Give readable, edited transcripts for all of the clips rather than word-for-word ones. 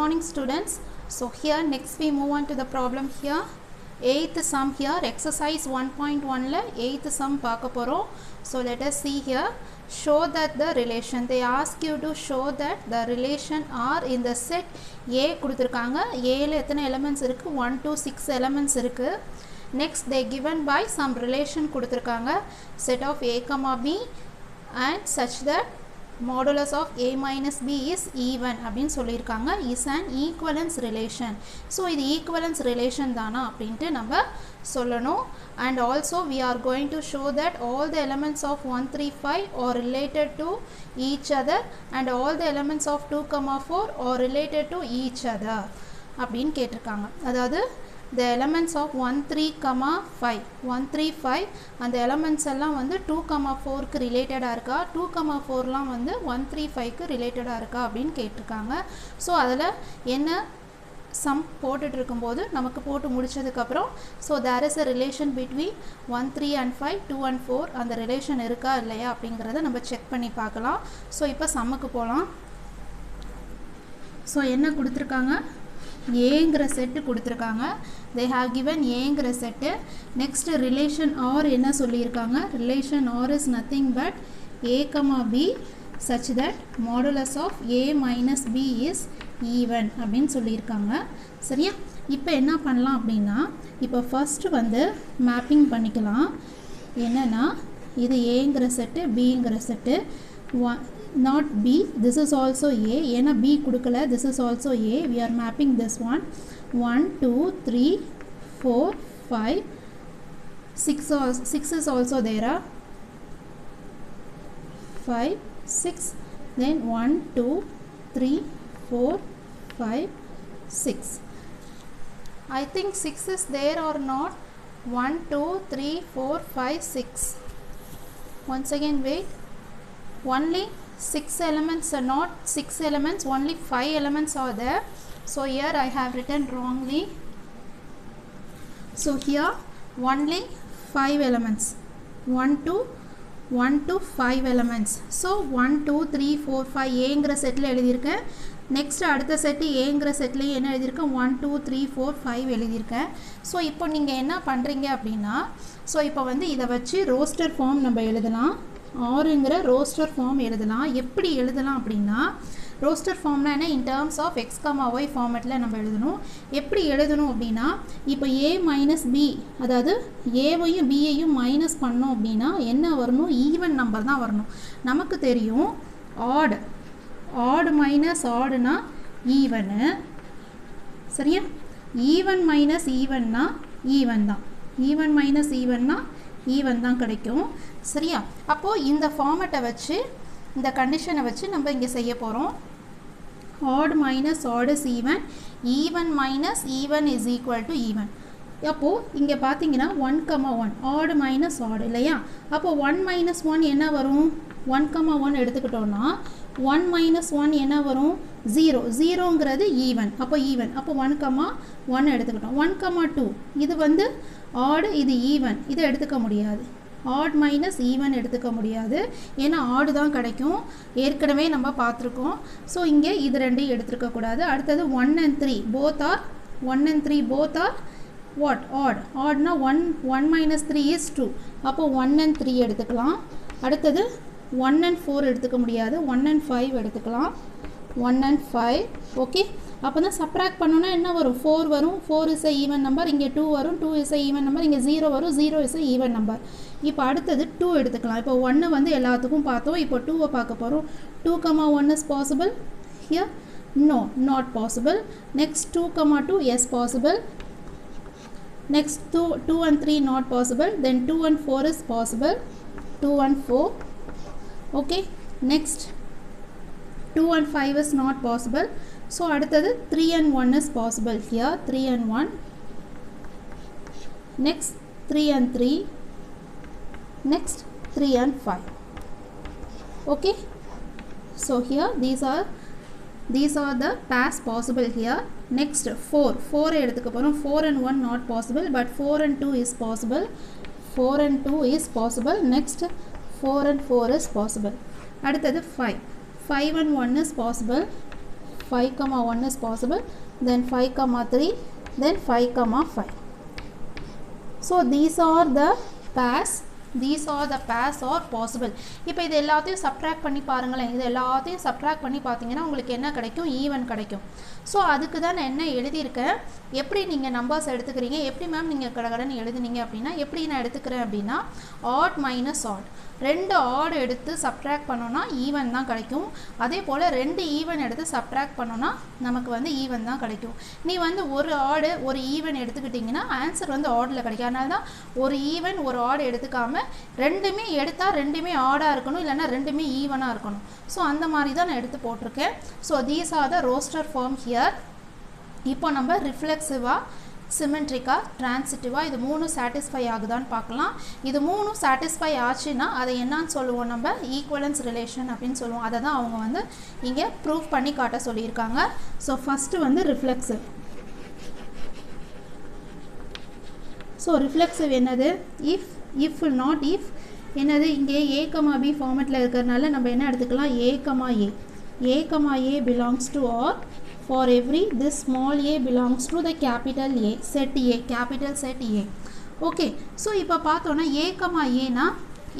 morning students. So here next we move on to the problem here. 8th sum here, exercise 1.1 la 8th sum paaka porom. So let us see here. Show that the relation, they ask you to show that the relation are in the set A kuduthirukanga. A la ethana elements irukku, 1 to 6 elements irukku. Next they given by some relation kuduthirukanga, set of A comma B and such that modulus of A minus B is even அப்படினு சொல்லிருக்காங்க, is an equivalence relation. So இது equivalence relation தானா அப்படின்ட்டு நம்ம சொல்லணும். And also we are going to show that all the elements of 1 3 5 are related to each other and all the elements of 2 4 are related to each other அப்படினு கேட்டிருக்காங்க. அதாவது the elements of 1 3 5 1 3 5 அந்த elements எல்லாம் வந்து 2 4 க்கு ரிலேட்டடா இருக்கா, 2 4 லாம் வந்து 1 3 5 க்கு ரிலேட்டடா இருக்கா அப்படினு கேட்டிருக்காங்க. ஸோ அதில் என்ன சம் போட்டுட்டு இருக்கும்போது நமக்கு போட்டு முடிச்சதுக்கு அப்புறம் so there is a relation between 1 3 and 5 2 and 4 அந்த ரிலேஷன் இருக்கா இல்லையா அப்படிங்கிறத நம்ம செக் பண்ணி பார்க்கலாம். ஸோ இப்போ சம்முக்கு போகலாம். ஸோ என்ன கொடுத்துருக்காங்க, ஏங்கிற செட்டு கொடுத்துருக்காங்க. they have given ஏங்கிற செட்டு. நெக்ஸ்ட் ரிலேஷன் ஆர் என்ன சொல்லியிருக்காங்க, relation R is nothing but A comma B such that modulus of A minus B is even அப்படின்னு சொல்லியிருக்காங்க. சரியா, இப்போ என்ன பண்ணலாம் அப்படின்னா, இப்போ ஃபஸ்ட்டு வந்து மேப்பிங் பண்ணிக்கலாம். என்னென்னா இது ஏங்கிற செட்டு பிங்கிற set, not B, this is also A, ஏன்னா B கொடுக்கல, this is also A, we are mapping this one. 1 2 3 4 5 6 is also there, 5 6, then 1 2 3 4 5 6. I think 6 is there or not. 1 2 3 4 5 6. Once again wait, only 6 elements are not 6 elements, only 5 elements are there. So here I have written wrongly. So here only 5 elements, 1 to 5 elements. So 1 2 3 4 5 ஏங்கிற settle எழுதியிருக்கேன். Next அடுத்த set ஏங்கிற செட்லேயும் என்ன எழுதியிருக்கேன், 1 2 3 4 5 எழுதியிருக்கேன். So இப்போ நீங்கள் என்ன பண்ணுறீங்க அப்படின்னா, ஸோ இப்போ வந்து இதை வச்சு ரோஸ்டர் ஃபார்ம் நம்ம எழுதலாம், ஆறுங்கிற ரோஸ்டர் ஃபார்ம் எழுதலாம். எப்படி எழுதலாம் அப்படின்னா, ரோஸ்டர் ஃபார்ம்னா என்ன, in terms of X comma Y ஃபார்மேட்டில் நம்ம எழுதணும். எப்படி எழுதணும் அப்படின்னா, இப்போ ஏ மைனஸ் பி, அதாவது ஏவையும் பியையும் மைனஸ் பண்ணோம் அப்படின்னா என்ன வரணும், ஈவன் நம்பர் தான் வரணும். நமக்கு தெரியும் ஆட் மைனஸ் ஆடுனா ஈவனு, சரியா, ஈவன் மைனஸ் ஈவன்னா ஈவன் தான், ஈவன் மைனஸ் ஈவன்னா ஈவன் தான் கிடைக்கும். சரியா, அப்போது இந்த ஃபார்மேட்டை வச்சு இந்த கண்டிஷனை வச்சு நம்ம இங்கே செய்ய போகிறோம். Odd minus odd is even, even minus even is equal to even. அப்போது இங்கே பார்த்தீங்கன்னா 1 1 ஆட் மைனஸ் ஆட் இல்லையா, அப்போது 1 மைனஸ் 1 என்ன வரும், 1 1 எடுத்துக்கிட்டோன்னா 1 மைனஸ் 1 என்ன வரும், 0, 0ங்கிறது ஈவன், அப்போ ஈவன், அப்போ 1 1 எடுத்துக்கிட்டோம். 1 2 இது வந்து ஆடு, இது ஈவன், இதை எடுத்துக்க முடியாது, ஆட் மைனஸ் ஈவன் எடுத்துக்க முடியாது, ஏன்னா ஆடு தான் கிடைக்கும், ஏற்கனவே நம்ம பார்த்துருக்கோம். ஸோ இங்கே இது ரெண்டையும் எடுத்துருக்கக்கூடாது. அடுத்தது 1 and 3 both are 1 and 3 both are what, ஆட்னா 1 minus 3 is 2, அப்போ 1 and 3 எடுத்துக்கலாம். அடுத்தது 1 and 4 எடுத்துக்க முடியாது, 1 and 5 எடுத்துக்கலாம், 1 and 5. ஓகே, அப்போ தான் சப்ராக்ட் பண்ணோன்னா என்ன வரும், 4 வரும், 4 இஸ் a ஈவன் நம்பர், இங்கே 2 வரும், 2 இஸ் a ஈவன் நம்பர், இங்கே 0 வரும், 0 இஸ் a ஈவன் நம்பர். இப்போ அடுத்தது 2 எடுத்துக்கலாம். இப்போ 1 வந்து எல்லாத்துக்கும் பார்த்தோம், இப்போ 2 பார்க்க போகிறோம். 2 1 is possible here, no, not possible. Next 2 2 yes possible. Next 2 and 3 not possible. Then 2 and 4 is possible, 2 and 4. Okay, next 2 and 5 is not possible. So அடுத்தது 3 and 1 is possible here, 3 and 1. Next 3 and 3. Next 3 and 5. Okay, so here these are the pairs possible here. Next 4 எடுத்துக்க போகிறோம். 4 and 1 not possible, but 4 and 2 is possible, 4 and 2 is possible. Next 4 and 4 is possible. அடுத்தது 5 and 1 is possible, 5 comma 1 is possible, then 5 comma 3, then 5 comma 5. So these are the pairs are possible. இப்போ இது எல்லாத்தையும் subtract பண்ணி பாருங்களேன். இது எல்லாத்தையும் subtract பண்ணி பார்த்தீங்கன்னா உங்களுக்கு என்ன கிடைக்கும்? ஈவன் கிடைக்கும். ஸோ அதுக்கு தான் நான் என்ன எழுதியிருக்கேன், எப்படி நீங்கள் நம்பர்ஸ் எடுத்துக்கிறீங்க, எப்படி மேம் நீங்கள் கடகடன்னு எழுதுனீங்க அப்படின்னா, எப்படி நான் எடுத்துக்கிறேன் அப்படின்னா ஆட் மைனஸ் ஆட், 2 ஆட் எடுத்து சப்ட்ராக்ட் பண்ணோன்னா ஈவன் தான் கிடைக்கும். அதே போல் 2 ஈவன் எடுத்து சப்ட்ராக்ட் பண்ணோன்னா நமக்கு வந்து ஈவன் தான் கிடைக்கும். நீ வந்து ஒரு ஆடு ஒரு ஈவன் எடுத்துக்கிட்டிங்கன்னா ஆன்சர் வந்து ஆடில் கிடைக்கும். அதனால தான் ஒரு ஈவன் ஒரு ஆடு எடுத்துக்காமல் ரெண்டுமே எடுத்தால் ரெண்டுமே ஆடாக இருக்கணும், இல்லைன்னா ரெண்டுமே ஈவனாக இருக்கணும். ஸோ அந்த மாதிரி தான் நான் எடுத்து போட்டிருக்கேன். So these are the roster form here. இப்போ நம்ம ரிஃப்ளெக்சிவாக, சிமெட்ரிக்கா, டிரான்சிட்டிவாக இது 3 சாட்டிஸ்ஃபை ஆகுதான்னு பார்க்கலாம். இது 3 சாட்டிஸ்ஃபை ஆச்சுன்னா அதை என்னன்னு சொல்லுவோம், நம்ம ஈக்குவலன்ஸ் ரிலேஷன் அப்படின்னு சொல்லுவோம். அதை தான் அவங்க வந்து இங்கே ப்ரூவ் பண்ணி காட்ட சொல்லியிருக்காங்க. ஸோ ஃபஸ்ட்டு வந்து ரிஃப்ளெக்சிவ். ஸோ ரிஃப்ளெக்சிவ் என்னது? இஃப் நாட் இஃப் என்னது? இங்கே a, b ஃபார்மேட்டில் இருக்கிறதுனால நம்ம என்ன எடுத்துக்கலாம்? a, belongs to R. For every this small a belongs to the capital A, set A, capital set A. Okay, so இப்போ பார்த்தோன்னா a, na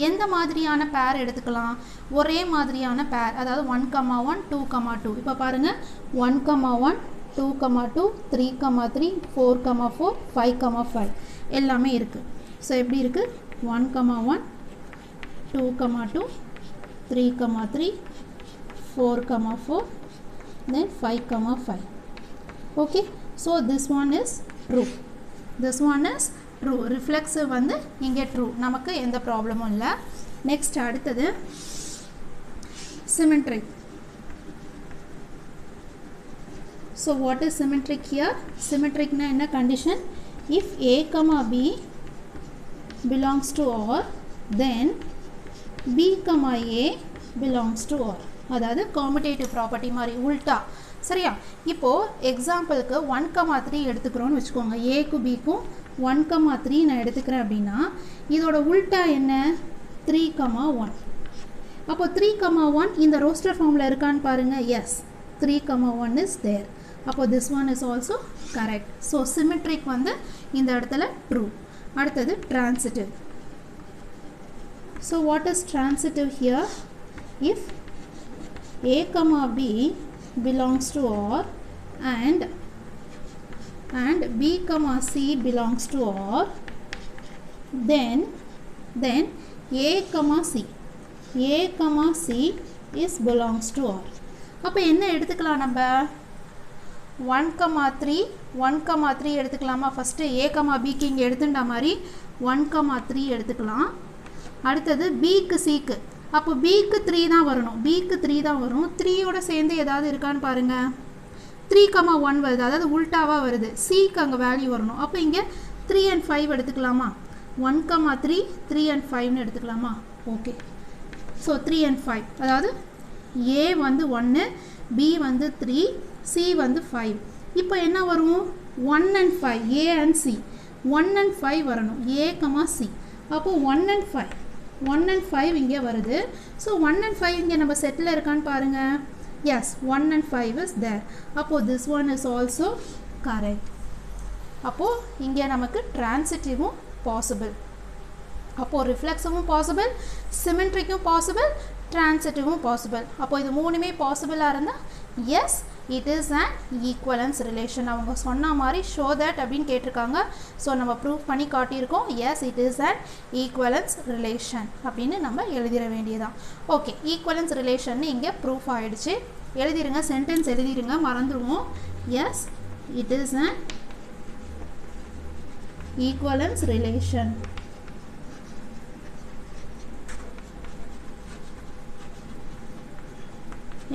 எந்த மாதிரியான பேர் எடுத்துக்கலாம்? ஒரே மாதிரியான பேர், அதாவது 1, 1, 2, 2. இப்போ பாருங்கள் 1, 1, 2, 2, 3, 3, 4, 4, 5, 5 எல்லாமே இருக்குது. ஸோ எப்படி இருக்குது? 1, 1, 2, 2, 3, 3, 4, 4, then 5, 5. Okay, so this one is true. This one is true. Reflexive வந்து இங்கே true. நமக்கு எந்த ப்ராப்ளமும் இல்லை. நெக்ஸ்ட் அடுத்தது symmetric. So what is symmetric here? Symmetric na என்ன condition? If a, b belongs to R, then b, a belongs to R. அதாவது commutative property மாதிரி உல்டா. சரியா? இப்போது எக்ஸாம்பிளுக்கு 1, 3 எடுத்துக்கிறோன்னு வச்சுக்கோங்க. ஏக்கு பிக்கும் 1, 3 நான் எடுத்துக்கிறேன் அப்படின்னா இதோட உல்டா என்ன? 3, 1. அப்போ 3, 1 இந்த ரோஸ்டர் ஃபார்மில் இருக்கான்னு பாருங்கள். Yes, 3, 1 is there. அப்போ this one is also correct. So symmetric வந்து இந்த இடத்துல true. அடுத்தது transitive. So what is transitive here? If a, b belongs to R and b, c belongs to R, then a, c is belongs to R. அப்போ என்ன எடுத்துக்கலாம் நம்ம? 1, 3 எடுத்துக்கலாமா? First a, bக்கு இங்கே எடுத்துட்டா மாதிரி 1, 3 எடுத்துக்கலாம். அடுத்தது bக்கு cக்கு, அப்போ bக்கு 3 தான் வரணும். bக்கு 3 தான் வரும். 3யோட சேர்ந்து ஏதாவது இருக்கான்னு பாருங்கள். 3, 1 வருது, அதாவது உல்டாவாக வருது. cக்கு அங்கே வேல்யூ வரணும். அப்போ இங்கே 3 and 5 எடுத்துக்கலாமா? 1, 3, 3 and 5னு எடுத்துக்கலாமா? ஓகே, ஸோ 3 and 5, அதாவது a வந்து 1, b வந்து 3, c வந்து 5. இப்போ என்ன வரும்? 1 and 5, a and c, 1 and 5 வரணும். a, c. அப்போ 1 and 5, 1 and 5 இங்கே வருது. ஸோ 1 and 5 இங்கே நம்ம செட்டில் இருக்கான்னு பாருங்கள். Yes, 1 and 5 is there. அப்போது this one is also correct. அப்போது இங்கே நமக்கு டிரான்சிட்டிவும் பாசிபிள். அப்போது ரிஃப்ளெக்ஸிவும் பாசிபிள், சிமெட்ரிக்கும் பாசிபிள், டிரான்சிட்டிவும் பாசிபிள். அப்போது இது மூணுமே பாசிபிளாக இருந்தால் S, it is an equivalence relation. அவங்க சொன்ன மாதிரி show that அப்படின்னு கேட்டிருக்காங்க. ஸோ நம்ம ப்ரூவ் பண்ணி காட்டியிருக்கோம். Yes, it is an equivalence relation அப்படின்னு நம்ம எழுதிட வேண்டியதான். ஓகே, ஈக்குவலன்ஸ் ரிலேஷன் இங்கே ப்ரூஃப் ஆகிடுச்சு. எழுதிருங்க, சென்டென்ஸ் எழுதிருங்க, மறந்துடுவோம். Yes, it is an equivalence relation.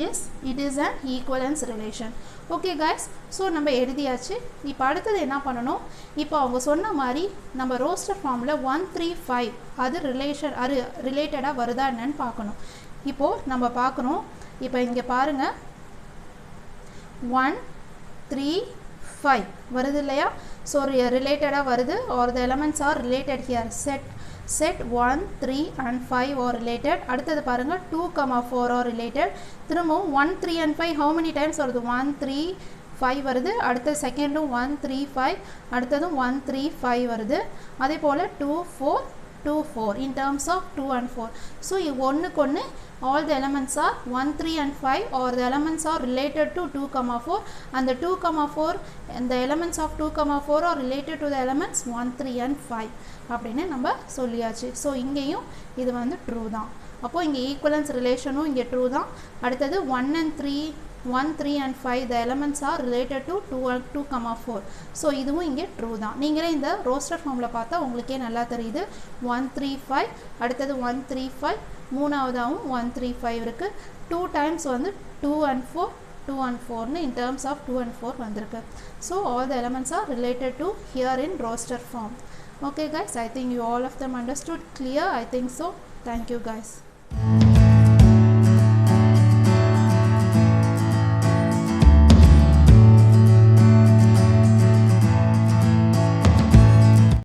Yes, it is an equivalence relation. Okay guys, so நம்ம எழுதியாச்சு. இப்போ அடுத்தது என்ன பண்ணணும்? இப்போ அவங்க சொன்ன மாதிரி நம்ம ரோஸ்டர் ஃபார்மில் 1, 3, 5 அது ரிலேட்டடாக வருதா என்னன்னு பார்க்கணும். இப்போது நம்ம பார்க்குறோம். இப்போ இங்கே பாருங்கள், 1, 3, 5 வருது இல்லையா? ஸோ ரிலேட்டடாக வருது, or the elements are related here. set 1 3 and 5 are related. அடுத்தது பாருங்க 2, 4 are related. திரும்பவும் 1 3 and 5 how many times வருது? 1 3 5 வருது. அடுத்த செகண்டும் 1 3 5, அடுத்ததும் 1 3 5 வருது. அதே போல் 2 4 2 4 in terms of 2 and 4. So ஒன்றுக்கு ஒன்று all the elements are 1 3 and 5 or the elements are related to 2, 4 and the 2, 4 and the elements of 2, 4 are related to the elements 1 3 and 5 அப்படின்னு நம்ம சொல்லியாச்சு. ஸோ இங்கேயும் இது வந்து ட்ரூ தான். அப்போது இங்கே ஈக்குவலன்ஸ் ரிலேஷனும் இங்கே ட்ரூ தான். அடுத்தது 1 3 and 5 the elements are related to 2, 4. So இதுவும் இங்கே ட்ரூ தான். நீங்களே இந்த ரோஸ்டர் ஃபார்மில் பார்த்தா உங்களுக்கே நல்லா தெரியுது. 1 3 5, அடுத்தது 1 3 5, மூணாவதாகவும் 1 3 5 இருக்குது. 2 times வந்து 2 and 4 in terms of 2 and 4 வந்திருக்கு. So all the elements are related to here in roster form. Okay guys, I think you all of them understood. Clear? I think so. Thank you guys.